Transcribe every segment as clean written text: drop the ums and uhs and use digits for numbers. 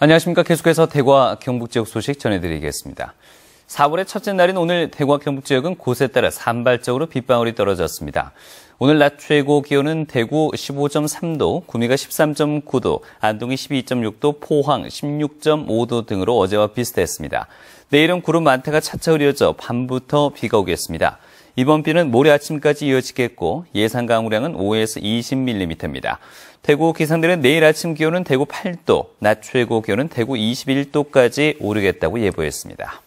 안녕하십니까. 계속해서 대구와 경북 지역 소식 전해드리겠습니다. 4월의 첫째 날인 오늘 대구와 경북 지역은 곳에 따라 산발적으로 빗방울이 떨어졌습니다. 오늘 낮 최고 기온은 대구 15.3도, 구미가 13.9도, 안동이 12.6도, 포항 16.5도 등으로 어제와 비슷했습니다. 내일은 구름 많다가 차차 흐려져 밤부터 비가 오겠습니다. 이번 비는 모레 아침까지 이어지겠고 예상 강우량은 5에서 20mm입니다. 대구 기상대는 내일 아침 기온은 대구 8도, 낮 최고 기온은 대구 21도까지 오르겠다고 예보했습니다.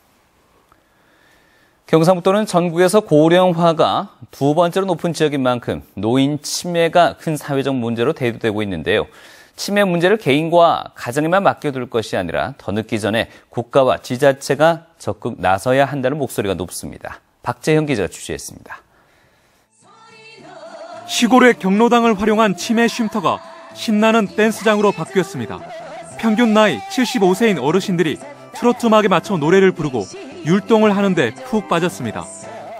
경상북도는 전국에서 고령화가 두 번째로 높은 지역인 만큼 노인 치매가 큰 사회적 문제로 대두되고 있는데요. 치매 문제를 개인과 가정에만 맡겨둘 것이 아니라 더 늦기 전에 국가와 지자체가 적극 나서야 한다는 목소리가 높습니다. 박재형 기자가 취재했습니다. 시골의 경로당을 활용한 치매 쉼터가 신나는 댄스장으로 바뀌었습니다. 평균 나이 75세인 어르신들이 트로트 음악에 맞춰 노래를 부르고 율동을 하는데 푹 빠졌습니다.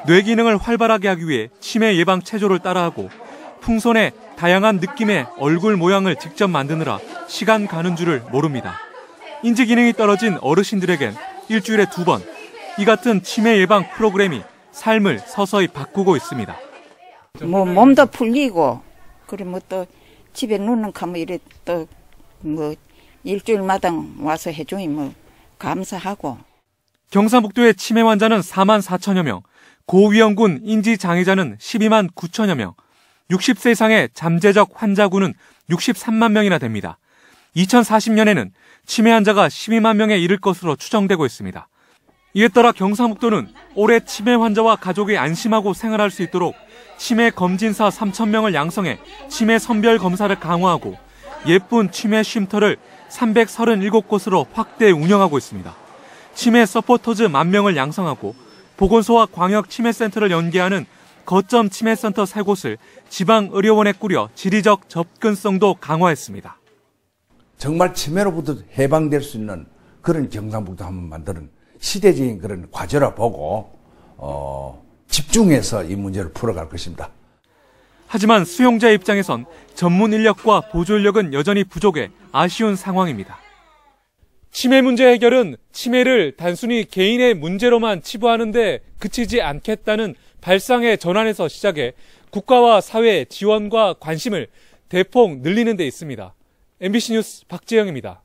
뇌 기능을 활발하게 하기 위해 치매 예방 체조를 따라하고 풍선에 다양한 느낌의 얼굴 모양을 직접 만드느라 시간 가는 줄을 모릅니다. 인지 기능이 떨어진 어르신들에겐 일주일에 2번 이 같은 치매 예방 프로그램이 삶을 서서히 바꾸고 있습니다. 몸도 풀리고 그리고 또 집에 누는 가면 이래 또 일주일마다 와서 해주니 감사하고. 경상북도의 치매 환자는 4만 4천여 명, 고위험군 인지 장애자는 12만 9천여 명, 60세 이상의 잠재적 환자군은 63만 명이나 됩니다. 2040년에는 치매 환자가 12만 명에 이를 것으로 추정되고 있습니다. 이에 따라 경상북도는 올해 치매 환자와 가족이 안심하고 생활할 수 있도록 치매 검진사 3,000명을 양성해 치매 선별 검사를 강화하고 예쁜 치매 쉼터를 337곳으로 확대 운영하고 있습니다. 치매 서포터즈 10,000명을 양성하고 보건소와 광역 치매센터를 연계하는 거점 치매센터 3곳을 지방의료원에 꾸려 지리적 접근성도 강화했습니다. 정말 치매로부터 해방될 수 있는 그런 경상북도 한번 만드는 시대적인 그런 과제라 보고 집중해서 이 문제를 풀어갈 것입니다. 하지만 수용자 입장에선 전문 인력과 보조 인력은 여전히 부족해 아쉬운 상황입니다. 치매 문제 해결은 치매를 단순히 개인의 문제로만 치부하는 데 그치지 않겠다는 발상의 전환에서 시작해 국가와 사회의 지원과 관심을 대폭 늘리는 데 있습니다. MBC 뉴스 박재영입니다.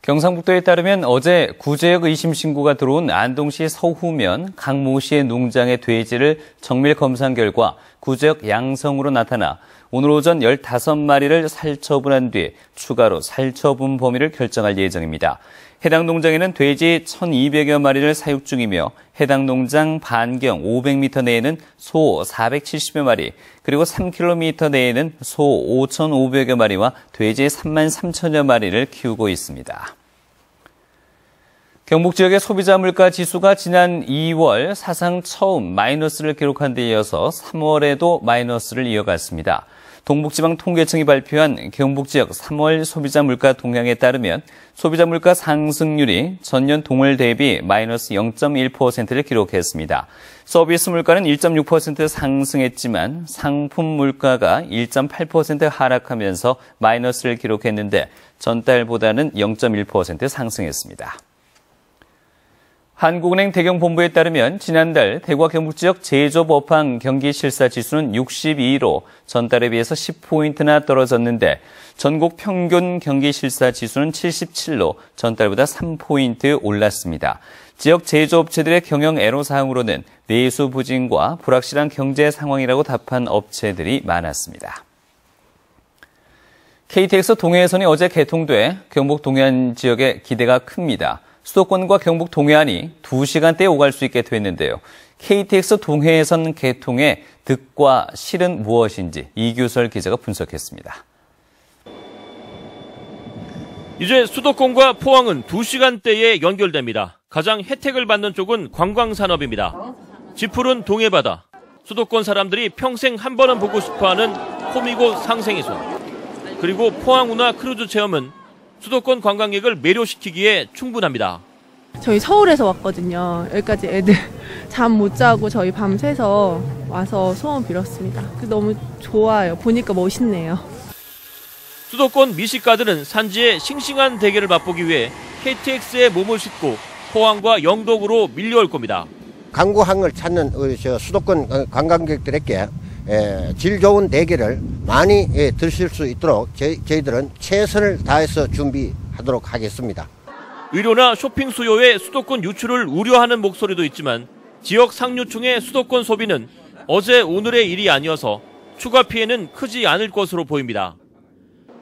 경상북도에 따르면 어제 구제역 의심 신고가 들어온 안동시 서후면 강모씨의 농장의 돼지를 정밀 검사한 결과 구제역 양성으로 나타나 오늘 오전 15마리를 살처분한 뒤 추가로 살처분 범위를 결정할 예정입니다. 해당 농장에는 돼지 1,200여 마리를 사육 중이며 해당 농장 반경 500m 내에는 소 470여 마리, 그리고 3km 내에는 소 5,500여 마리와 돼지 33,000여 마리를 키우고 있습니다. 경북 지역의 소비자 물가 지수가 지난 2월 사상 처음 마이너스를 기록한 데 이어서 3월에도 마이너스를 이어갔습니다. 동북지방통계청이 발표한 경북 지역 3월 소비자 물가 동향에 따르면 소비자 물가 상승률이 전년 동월 대비 마이너스 0.1%를 기록했습니다. 서비스 물가는 1.6% 상승했지만 상품 물가가 1.8% 하락하면서 마이너스를 기록했는데 전달보다는 0.1% 상승했습니다. 한국은행 대경본부에 따르면 지난달 대구와 경북 지역 제조업 업황 경기 실사 지수는 62로 전달에 비해서 10포인트나 떨어졌는데 전국 평균 경기 실사 지수는 77로 전달보다 3포인트 올랐습니다. 지역 제조업체들의 경영 애로사항으로는 내수 부진과 불확실한 경제 상황이라고 답한 업체들이 많았습니다. KTX 동해선이 어제 개통돼 경북 동해안 지역에 기대가 큽니다. 수도권과 경북 동해안이 2시간대에 오갈 수 있게 됐는데요. KTX 동해선 개통의 득과 실은 무엇인지 이규설 기자가 분석했습니다. 이제 수도권과 포항은 2시간대에 연결됩니다. 가장 혜택을 받는 쪽은 관광산업입니다. 지푸른 동해바다, 수도권 사람들이 평생 한 번은 보고 싶어하는 호미곶 상생이소, 그리고 포항운하 크루즈 체험은 수도권 관광객을 매료시키기에 충분합니다. 저희 서울에서 왔거든요. 여기까지 애들 잠 못 자고 저희 밤새서 와서 소원 빌었습니다. 너무 좋아요. 보니까 멋있네요. 수도권 미식가들은 산지의 싱싱한 대게를 맛보기 위해 KTX에 몸을 싣고 포항과 영덕으로 밀려올 겁니다. 강구항을 찾는 수도권 관광객들에게 질 좋은 대게를 많이 드실 수 있도록 저희들은 최선을 다해서 준비하도록 하겠습니다. 의료나 쇼핑 수요의 수도권 유출을 우려하는 목소리도 있지만 지역 상류층의 수도권 소비는 어제 오늘의 일이 아니어서 추가 피해는 크지 않을 것으로 보입니다.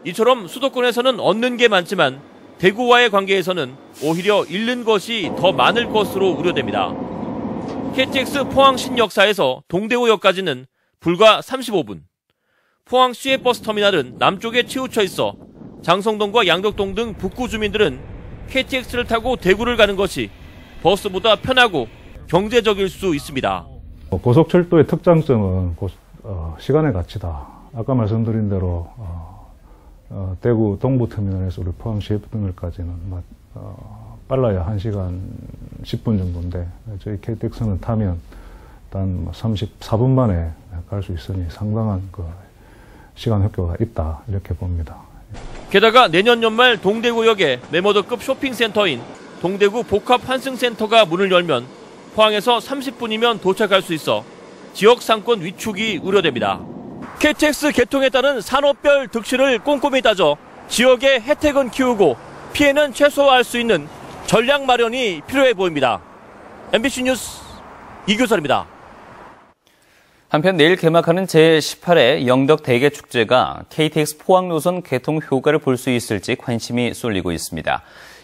이처럼 수도권에서는 얻는 게 많지만 대구와의 관계에서는 오히려 잃는 것이 더 많을 것으로 우려됩니다. KTX 포항 신역사에서 동대구역까지는 불과 35분. 포항 시외버스터미널은 남쪽에 치우쳐 있어 장성동과 양덕동 등 북구 주민들은 KTX를 타고 대구를 가는 것이 버스보다 편하고 경제적일 수 있습니다. 고속철도의 특장점은 시간의 가치다. 아까 말씀드린 대로 대구 동부터미널에서 우리 포항 시외터미널까지는 빨라야 1시간 10분 정도인데 저희 KTX는 타면 단 34분 만에 갈 수 있으니 상당한 시간 효과가 있다 이렇게 봅니다. 게다가 내년 연말 동대구역에 메모더급 쇼핑센터인 동대구 복합환승센터가 문을 열면 포항에서 30분이면 도착할 수 있어 지역 상권 위축이 우려됩니다. KTX 개통에 따른 산업별 득실을 꼼꼼히 따져 지역의 혜택은 키우고 피해는 최소화할 수 있는 전략 마련이 필요해 보입니다. MBC 뉴스 이규설입니다. 한편 내일 개막하는 제18회 영덕 대게축제가 KTX 포항 노선 개통 효과를 볼 수 있을지 관심이 쏠리고 있습니다.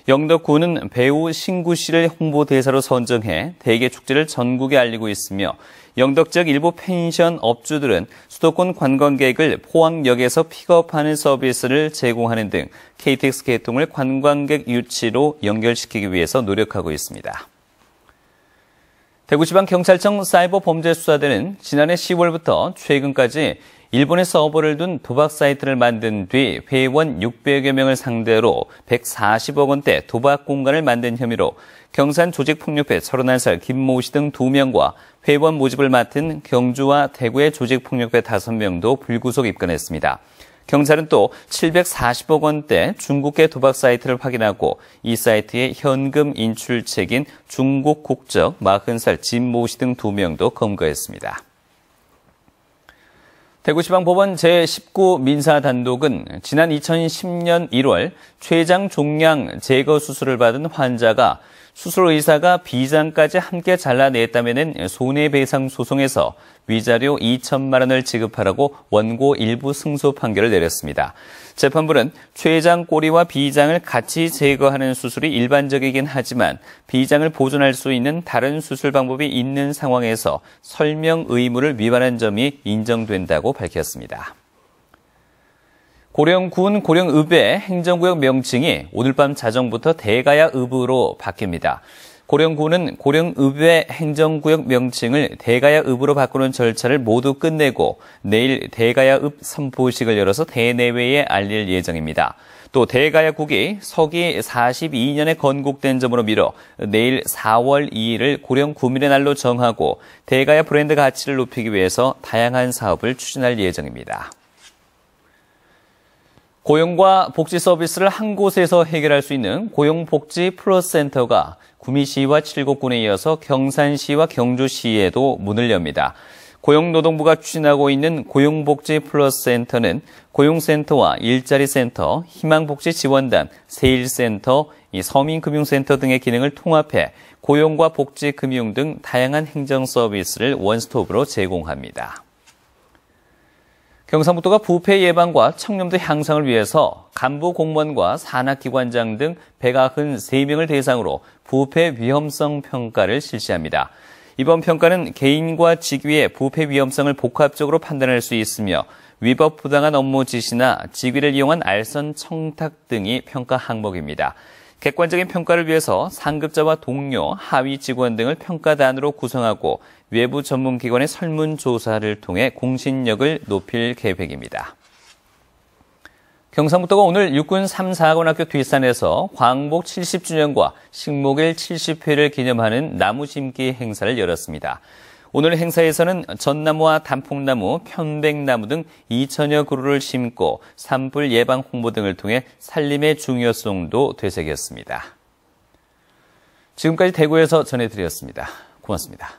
영덕구는 배우 신구 씨를 홍보대사로 선정해 대게축제를 전국에 알리고 있으며 영덕 지역 일부 펜션 업주들은 수도권 관광객을 포항역에서 픽업하는 서비스를 제공하는 등 KTX 개통을 관광객 유치로 연결시키기 위해서 노력하고 있습니다. 대구지방경찰청 사이버범죄수사대는 지난해 10월부터 최근까지 일본에 서버를 둔 도박 사이트를 만든 뒤 회원 600여 명을 상대로 140억 원대 도박 공간을 만든 혐의로 경산 조직폭력배 31살 김모 씨 등 2명과 회원 모집을 맡은 경주와 대구의 조직폭력배 5명도 불구속 입건했습니다. 경찰은 또 740억 원대 중국계 도박 사이트를 확인하고 이 사이트의 현금 인출책인 중국 국적 40살 진모 씨 등 2명도 검거했습니다. 대구지방법원 제19 민사단독은 지난 2010년 1월 췌장 종양 제거 수술을 받은 환자가 수술 의사가 비장까지 함께 잘라냈다면은 손해배상 소송에서 위자료 2천만 원을 지급하라고 원고 일부 승소 판결을 내렸습니다. 재판부는 췌장 꼬리와 비장을 같이 제거하는 수술이 일반적이긴 하지만 비장을 보존할 수 있는 다른 수술 방법이 있는 상황에서 설명 의무를 위반한 점이 인정된다고 밝혔습니다. 고령군 고령읍의 행정구역 명칭이 오늘 밤 자정부터 대가야읍으로 바뀝니다. 고령군은 고령읍의 행정구역 명칭을 대가야읍으로 바꾸는 절차를 모두 끝내고 내일 대가야읍 선포식을 열어서 대내외에 알릴 예정입니다. 또 대가야국이 서기 42년에 건국된 점으로 미뤄 내일 4월 2일을 고령구민의 날로 정하고 대가야 브랜드 가치를 높이기 위해서 다양한 사업을 추진할 예정입니다. 고용과 복지 서비스를 한 곳에서 해결할 수 있는 고용복지 플러스 센터가 구미시와 칠곡군에 이어서 경산시와 경주시에도 문을 엽니다. 고용노동부가 추진하고 있는 고용복지 플러스 센터는 고용센터와 일자리센터, 희망복지지원단, 세일센터, 서민금융센터 등의 기능을 통합해 고용과 복지, 금융 등 다양한 행정 서비스를 원스톱으로 제공합니다. 경상북도가 부패 예방과 청렴도 향상을 위해서 간부 공무원과 산하기관장 등 193명을 대상으로 부패 위험성 평가를 실시합니다. 이번 평가는 개인과 직위의 부패 위험성을 복합적으로 판단할 수 있으며 위법 부당한 업무 지시나 직위를 이용한 알선 청탁 등이 평가 항목입니다. 객관적인 평가를 위해서 상급자와 동료, 하위 직원 등을 평가단으로 구성하고 외부 전문기관의 설문조사를 통해 공신력을 높일 계획입니다. 경상북도가 오늘 육군 3, 4관학교 뒷산에서 광복 70주년과 식목일 70회를 기념하는 나무 심기 행사를 열었습니다. 오늘 행사에서는 전나무와 단풍나무, 편백나무 등 2천여 그루를 심고 산불 예방 홍보 등을 통해 산림의 중요성도 되새겼습니다. 지금까지 대구에서 전해드렸습니다. 고맙습니다.